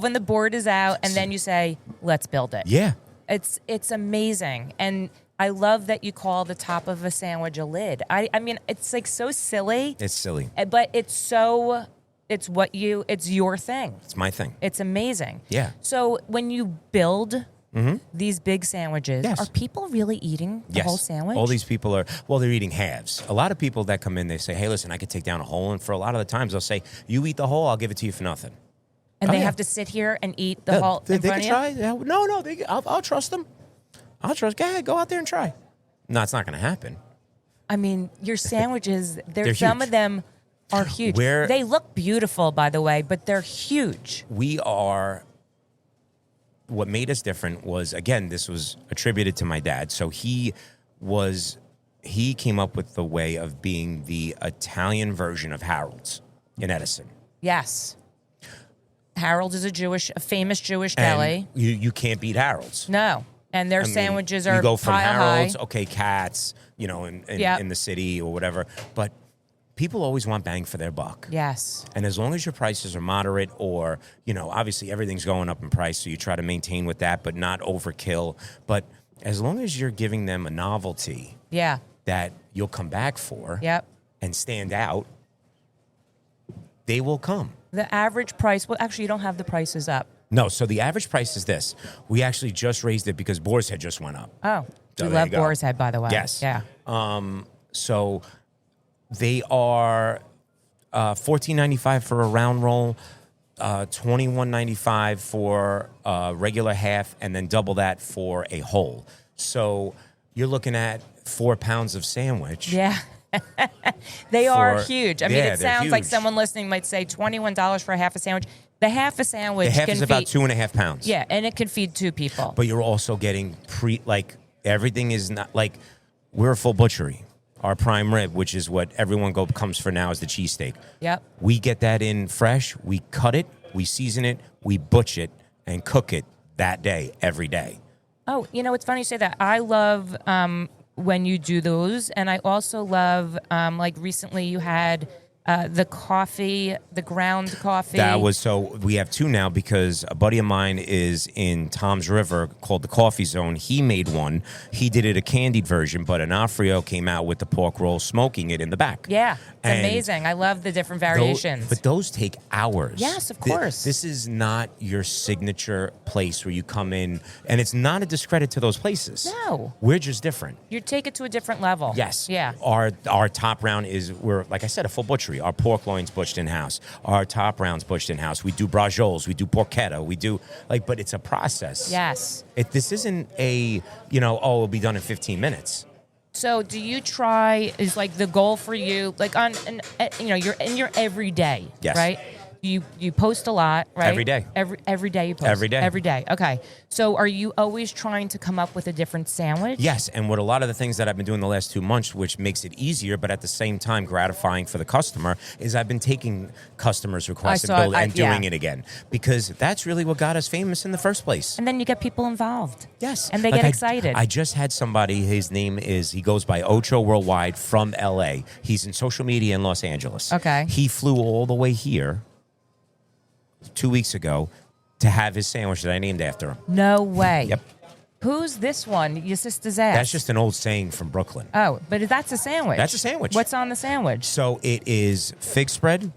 when the board is out and then you say, let's build it. Yeah. It's amazing. And I love that you call the top of a sandwich a lid. I mean, it's like so silly. It's silly. But it's your thing. It's my thing. It's amazing. Yeah. So when you build these big sandwiches, Yes. are people really eating the whole sandwich? All these people they're eating halves. A lot of people that come in, they say, hey, listen, I could take down a whole. And for a lot of the times, they'll say, you eat the whole, I'll give it to you for nothing. And they have to sit here and eat the whole They in front can of you? try. No, I'll trust them. Go ahead, go out there and try. No, it's not going to happen. I mean, your sandwiches, They're some huge. of them are huge. They look beautiful, by the way, but they're huge. What made us different was, again, this was attributed to my dad. So he came up with the way of being the Italian version of Harold's in Edison. Yes. Harold's is a famous Jewish deli. And you can't beat Harold's. No. And their sandwiches are you go from pile Harold's, high. okay, Cats, in the city or whatever. But people always want bang for their buck. Yes. And as long as your prices are moderate or, obviously everything's going up in price, so you try to maintain with that, but not overkill. But as long as you're giving them a novelty that you'll come back for and stand out, they will come. The average price, well, actually, you don't have the prices up. No, so the average price is this. We actually just raised it because Boar's Head just went up. Oh, So we there love you go. Boar's Head, by the way. Yes. Yeah. So they are $14.95 for a round roll, $21.95 for a regular half, and then double that for a whole. So you're looking at 4 pounds of sandwich. Yeah. They are huge. I mean, it sounds like huge. someone listening might say $21 for a half a sandwich. The half a sandwich The half can is about feed 2.5 pounds. Yeah, and it can feed 2 people. But you're also getting everything is not like we're a full butchery. Our prime rib, which is what everyone comes for now, is the cheesesteak. Yep. We get that in fresh. We cut it, we season it, we butch it, and cook it that day, every day. Oh, it's funny you say that. I love when you do those, and I also love, like recently you had The coffee, the ground coffee. We have two now because a buddy of mine is in Tom's River called the Coffee Zone. He made one. He did it a candied version, but Onofrio came out with the pork roll, smoking it in the back. Yeah, it's amazing. I love the different variations. But those take hours. Yes, of course. This is not your signature place where you come in, and it's not a discredit to those places. No. We're just different. You take it to a different level. Yes. Yeah. Our top round we're like I said, a full butchery. Our pork loin's butchered in house. Our top round's butchered in house. We do brajioles. We do porchetta. We do but it's a process. Yes. This isn't it'll be done in 15 minutes. So do you try, is like the goal for you, like you're in your everyday, yes. right? You post a lot, right? Every day. Every day you post. Every day. Every day. Okay. So are you always trying to come up with a different sandwich? Yes, and what a lot of the things that I've been doing the last 2 months, which makes it easier, but at the same time gratifying for the customer, is I've been taking customers' requests and doing it again. Because that's really what got us famous in the first place. And then you get people involved. Yes. And they get excited. I just had somebody, he goes by Ocho Worldwide from LA. He's in social media in Los Angeles. Okay. He flew all the way here 2 weeks ago to have his sandwich that I named after him. No way. Yep. Who's this one? Your sister's ass. That's just an old saying from Brooklyn. Oh, but that's a sandwich. That's a sandwich. What's on the sandwich? So it is fig spread,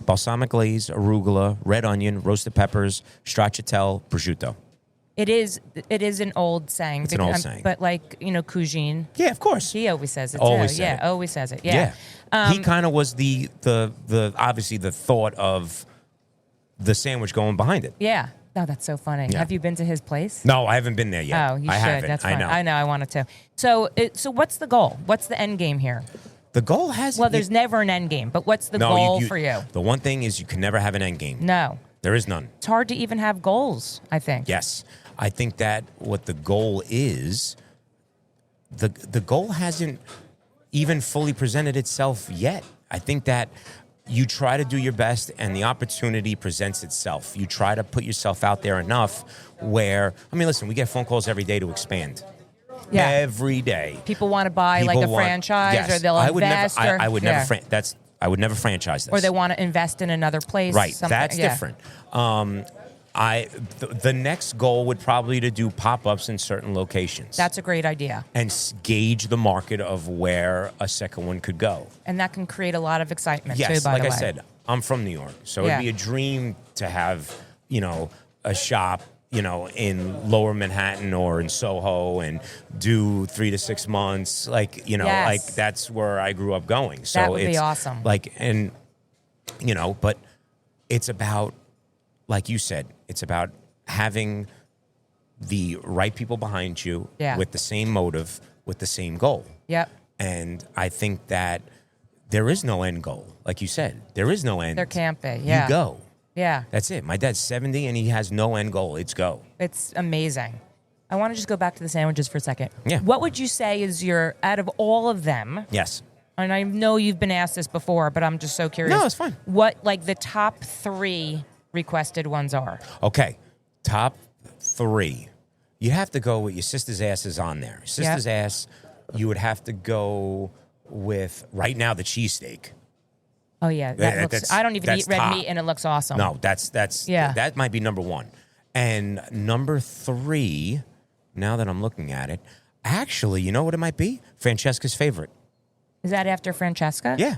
balsamic glaze, arugula, red onion, roasted peppers, stracciatelle, prosciutto. It is an old saying. It's an old saying. But cuisine. Yeah, of course. He always says it Always too. said Yeah, it. always says it. Yeah. He kind of was the obviously the thought of the sandwich going behind it. Yeah. Oh, that's so funny. Yeah. Have you been to his place? No, I haven't been there yet. Oh, you I should. haven't. That's fine. I know. I wanted to. So what's the goal? What's the end game here? The goal has... Well, there's never an end game, but what's the goal for you? The one thing is you can never have an end game. No. There is none. It's hard to even have goals, I think. Yes. I think that what the goal is, the goal hasn't even fully presented itself yet. I think that you try to do your best and the opportunity presents itself. You try to put yourself out there enough where, listen, we get phone calls every day to expand. Yeah. Every day. People want to buy a franchise, yes. or they'll invest. I would never franchise this. Or they want to invest in another place. Right. Something. That's different. The next goal would probably to do pop-ups in certain locations. That's a great idea. And gauge the market of where a second one could go. And that can create a lot of excitement, yes, too, by the way. like I said, I'm from New York. So it'd be a dream to have, a shop, in Lower Manhattan or in Soho and do 3 to 6 months. Like that's where I grew up going. So that would be awesome. But it's about, like you said, it's about having the right people behind you with the same motive, with the same goal. Yep. And I think that there is no end goal. Like you said, there is no end. There can't be. Yeah. You go. Yeah. That's it. My dad's 70 and he has no end goal. It's go. It's amazing. I want to just go back to the sandwiches for a second. Yeah. What would you say is out of all of them? Yes. And I know you've been asked this before, but I'm just so curious. No, it's fine. What, the top 3 requested ones are? Okay. Top 3. You have to go with your sister's ass is on there. Sister's ass, you would have to go with, right now, the cheesesteak. Oh, yeah. That looks, I don't even eat red meat, and it looks awesome. No, that might be number 1. And number 3, now that I'm looking at it, actually, you know what it might be? Francesca's favorite. Is that after Francesca? Yeah.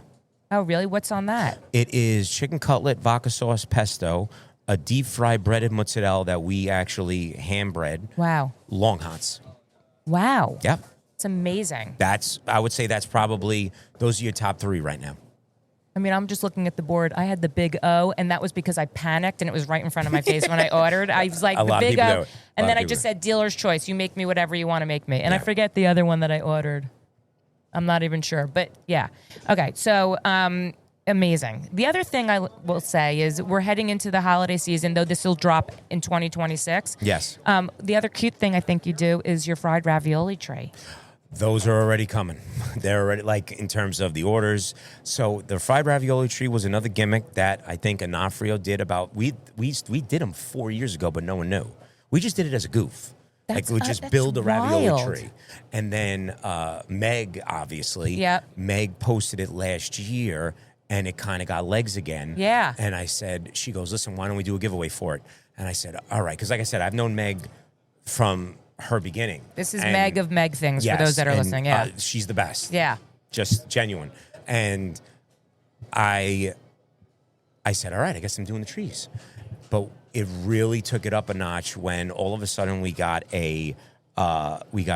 Oh, really? What's on that? It is chicken cutlet, vodka sauce, pesto, a deep fried breaded mozzarella that we actually hand bread. Wow. Long hots. Wow. Yep. It's amazing. I would say those are your top 3 right now. I'm just looking at the board. I had the big O, and that was because I panicked, and it was right in front of my face when I ordered. I was like, the big O. And then I just said, dealer's choice. You make me whatever you want to make me. And I forget the other one that I ordered. I'm not even sure. But, yeah. Okay, so amazing. The other thing I will say is we're heading into the holiday season, though this will drop in 2026. Yes. The other cute thing I think you do is your fried ravioli tray. Those are already coming. They're already, in terms of the orders. So the fried ravioli tree was another gimmick that I think Onofrio did we did them 4 years ago, but no one knew. We just did it as a goof. We just build a ravioli tree. And then Meg, obviously, Meg posted it last year, and it kind of got legs again. Yeah. And I said, she goes, listen, why don't we do a giveaway for it? And I said, all right. Because like I said, I've known Meg from her beginning. This is Meg of Meg Things for those that are listening. Yeah. She's the best. Yeah. Just genuine. And I said, all right, I guess I'm doing the trees. But it really took it up a notch when all of a sudden we got a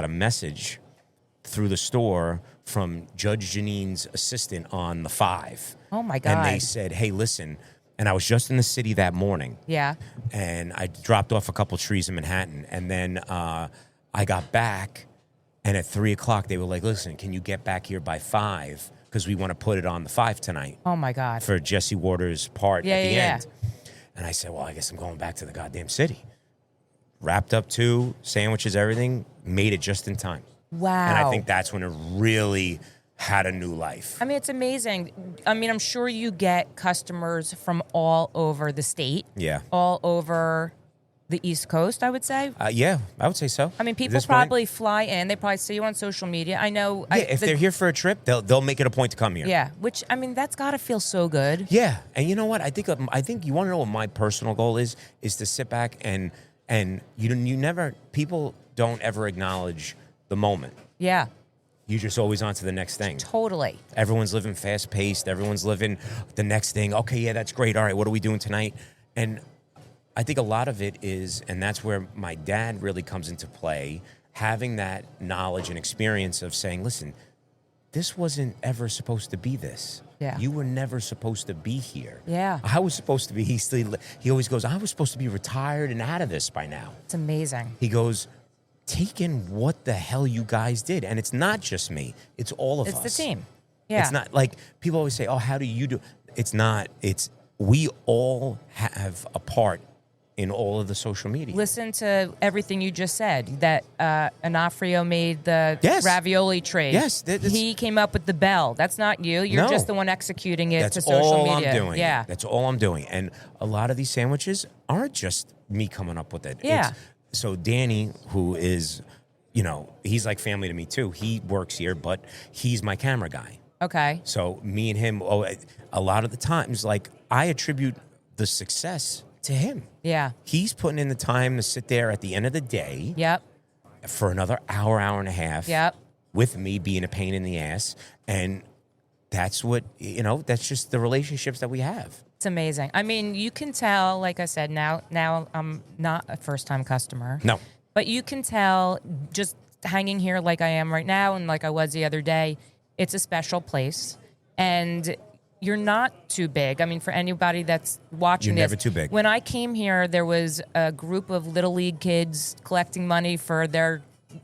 message through the store from Judge Janine's assistant on the 5. Oh, my God. And they said, hey, listen. And I was just in the city that morning. Yeah. And I dropped off a couple trees in Manhattan. And then I got back, and at 3 o'clock, they were like, listen, can you get back here by 5? Because we want to put it on the 5 tonight. Oh, my God. For Jesse Waters' part at the end. Yeah. And I said, well, I guess I'm going back to the goddamn city. Wrapped up 2 sandwiches, everything, made it just in time. Wow. And I think that's when it really had a new life. I mean, it's amazing. I mean, I'm sure you get customers from all over the state. Yeah. All over the East Coast, I would say. Yeah, I would say so. I mean, people probably fly in. They probably see you on social media. I know. Yeah, if they're here for a trip, they'll make it a point to come here. Yeah, which, I mean, that's got to feel so good. Yeah, and you know what? I think you want to know what my personal goal is to sit back and you never, people don't ever acknowledge the moment. Yeah. You're just always on to the next thing. Totally. Everyone's living fast-paced. Everyone's living the next thing. Okay, yeah, that's great. All right, what are we doing tonight? And I think a lot of it is, and that's where my dad really comes into play, having that knowledge and experience of saying, listen, this wasn't ever supposed to be this. Yeah. You were never supposed to be here. Yeah. I was supposed to be, he always goes, I was supposed to be retired and out of this by now. It's amazing. He goes, take in what the hell you guys did. And it's not just me. It's all of us. It's the team. Yeah. It's not like people always say, oh, how do you do? It's not. It's we all have a part in all of the social media. Listen to everything you just said, that Onofrio made the ravioli trade. Yes. He came up with the bell. That's not you. You're just the one executing it to social all media. I'm doing. Yeah. That's all I'm doing. And a lot of these sandwiches aren't just me coming up with it. Yeah. So Danny, who is, he's like family to me too. He works here, but he's my camera guy. Okay. So me and him, a lot of the times, like, I attribute the success to him. Yeah. He's putting in the time to sit there at the end of the day. Yep. For another hour and a half. Yep. With me being a pain in the ass. And that's what, that's just the relationships that we have. It's amazing. I mean, you can tell, like I said, now I'm not a first-time customer. No. But you can tell just hanging here like I am right now and like I was the other day, it's a special place. And you're not too big. I mean, for anybody that's watching You're never too big. When I came here, there was a group of Little League kids collecting money for their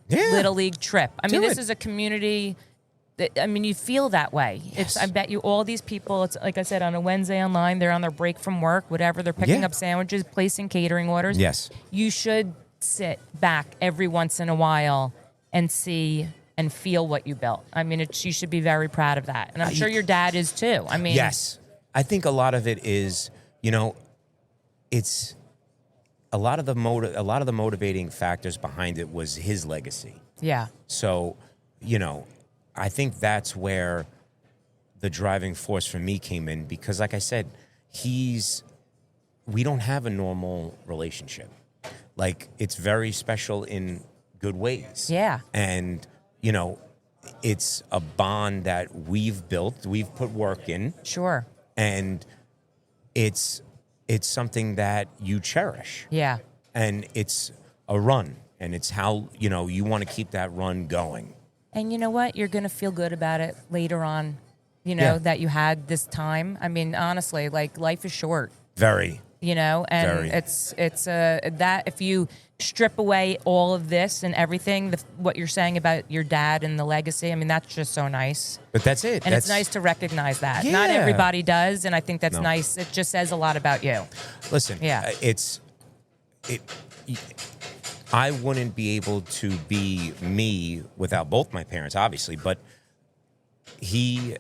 Little League trip. I mean, this is a community that, I mean, you feel that way. Yes. I bet you all these people, it's like I said, on a Wednesday online, they're on their break from work, whatever. They're picking up sandwiches, placing catering orders. Yes. You should sit back every once in a while and see and feel what you built. I mean, you should be very proud of that. And I'm sure your dad is too. I mean, yes. I think a lot of it is, it's a lot of the motivating factors behind it was his legacy. Yeah. So, I think that's where the driving force for me came in because, like I said, we don't have a normal relationship. Like, it's very special in good ways. Yeah. And, it's a bond that we've built, we've put work in. Sure. And it's something that you cherish. Yeah. And it's a run. And it's how, you want to keep that run going. And you know what? You're going to feel good about it later on, that you had this time. I mean, honestly, like, life is short. Very. And Very. it's that if you strip away all of this and everything, what you're saying about your dad and the legacy, I mean, that's just so nice. But that's it. And it's nice to recognize that. Yeah. Not everybody does, and I think that's nice. It just says a lot about you. Listen, yeah. I wouldn't be able to be me without both my parents, obviously, but he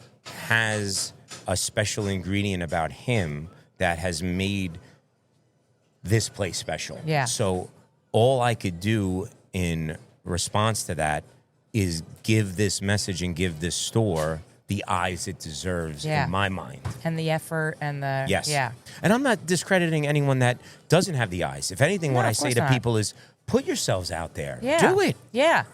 has a special ingredient about him that has made this place special. Yeah. So all I could do in response to that is give this message and give this store the eyes it deserves Yeah. in my mind. And the effort and the Yes. yeah. And I'm not discrediting anyone that doesn't have the eyes. If anything, what No, I of say course to not. people is put yourselves out there. Yeah. Do it. Yeah.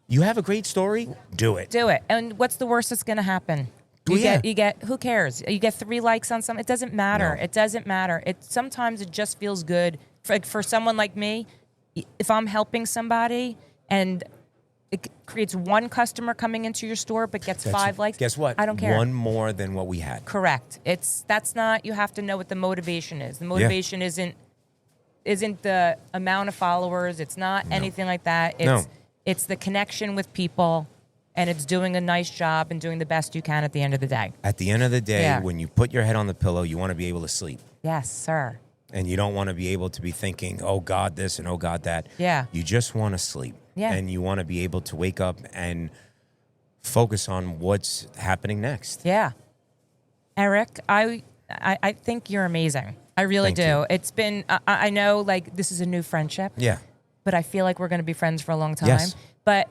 You have a great story? Do it. Do it. And what's the worst that's going to happen? You get who cares? You get 3 likes on something. It doesn't matter. No. It doesn't matter. Sometimes it just feels good for someone like me. If I'm helping somebody and it creates 1 customer coming into your store but gets 5 likes. Guess what? I don't care. 1 more than what we had. Correct. That's not. You have to know what the motivation is. The motivation isn't the amount of followers. It's not anything like that. It's the connection with people, and it's doing a nice job and doing the best you can at the end of the day. At the end of the day, Yeah. when you put your head on the pillow, you want to be able to sleep. Yes, sir. And you don't want to be able to be thinking, oh, God, this and oh, God, that. Yeah. You just want to sleep. Yeah. And you want to be able to wake up and focus on what's happening next. Yeah. Eric, I think you're amazing. I really Thank do. you. It's been, I know, like, this is a new friendship. Yeah. But I feel like we're going to be friends for a long time. Yes. But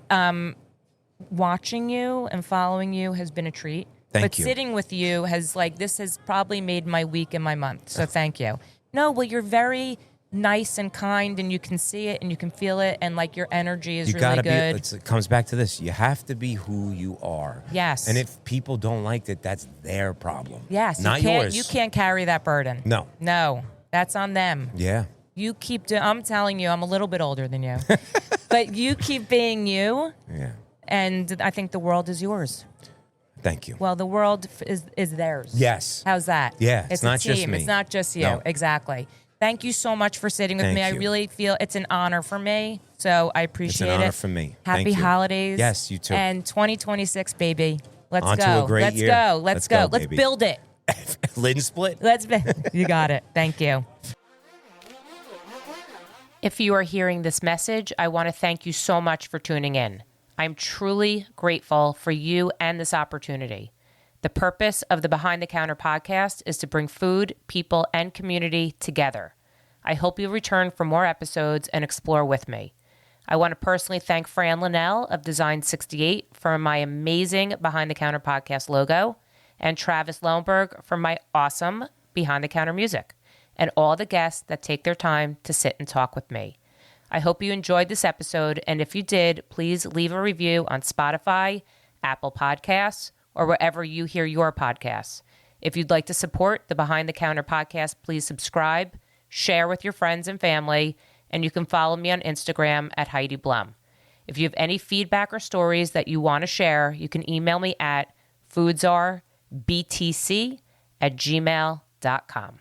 watching you and following you has been a treat. Thank you. But sitting with you this has probably made my week and my month. So thank you. No, well, you're very nice and kind, and you can see it and you can feel it, and like your energy is really good. It comes back to this. You have to be who you are. Yes. And if people don't like it, that's their problem. Yes. Not You yours. can't carry that burden. No. No. That's on them. Yeah. You keep I'm telling you, I'm a little bit older than you. But you keep being you, Yeah. and I think the world is yours. Thank you. Well, the world is theirs. Yes. How's that? Yeah, It's it's a not just team. me. It's not just you. No. Exactly. Thank you so much for sitting with Thank me. I you. really feel it's an honor for me. So I appreciate it. It's an honor for me. Happy Thank you. holidays. Yes, you too. And 2026, baby. Let's On to go. a great Let's year. go. Let's go. Let's baby. build it. Lid split. You got it. Thank you. If you are hearing this message, I want to thank you so much for tuning in. I'm truly grateful for you and this opportunity. The purpose of the Behind the Counter podcast is to bring food, people, and community together. I hope you'll return for more episodes and explore with me. I want to personally thank Fran Linnell of Design 68 for my amazing Behind the Counter podcast logo, and Travis Lohenberg for my awesome Behind the Counter music, and all the guests that take their time to sit and talk with me. I hope you enjoyed this episode, and if you did, please leave a review on Spotify, Apple Podcasts, or wherever you hear your podcasts. If you'd like to support the Behind the Counter podcast, please subscribe, share with your friends and family, and you can follow me on Instagram at Heidi Blum. If you have any feedback or stories that you want to share, you can email me at foodsarbtc@gmail.com.